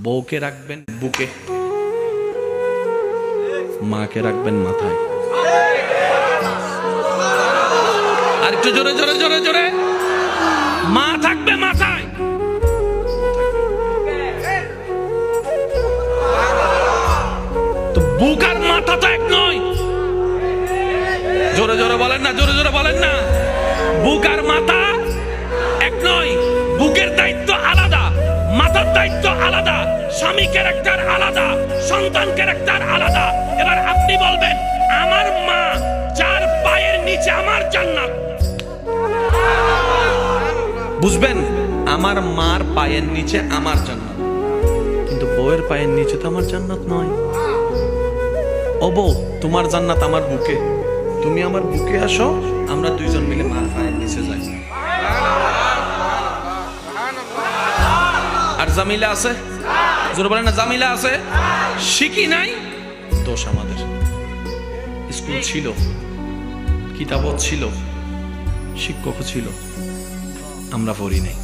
বউকে রাখবেন বুকে, মাকে রাখবেন মাথায়। আর একটু জোরে জোরে জোরে জোরে, মা থাকবে মাথায়। তো বুক আর মাথা তো এক নয়। জোরে জোরে বলেন না, জোরে জোরে বলেন না। বুক আর মাথা এক নয়। বুকের দায়িত্ব আলাদা, মাথার দায়িত্ব আলাদা, স্বামী ক্যারেক্টার আলাদা, সন্তান ক্যারেক্টার আলাদা। এবার আপনি বলবেন আমার মা যার পায়ের নিচে আমার জান্নাত, বুঝবেন আমার মার পায়ের নিচে আমার জান্নাত, কিন্তু বউয়ের পায়ের নিচে তো আমার জান্নাত নয়। ও বউ, তোমার জান্নাত আমার বুকে, তুমি আমার বুকে আসো, আমরা দুইজন মিলে মার পায়ের নিচে যাই। আর জামিলা আছে, জোরে বলেন না, জামিলা আছে। শিখি নাই, দোষ আমাদের। স্কুল ছিল, কিতাবও ছিল, শিক্ষকও ছিল, আমরা পড়ি নাই।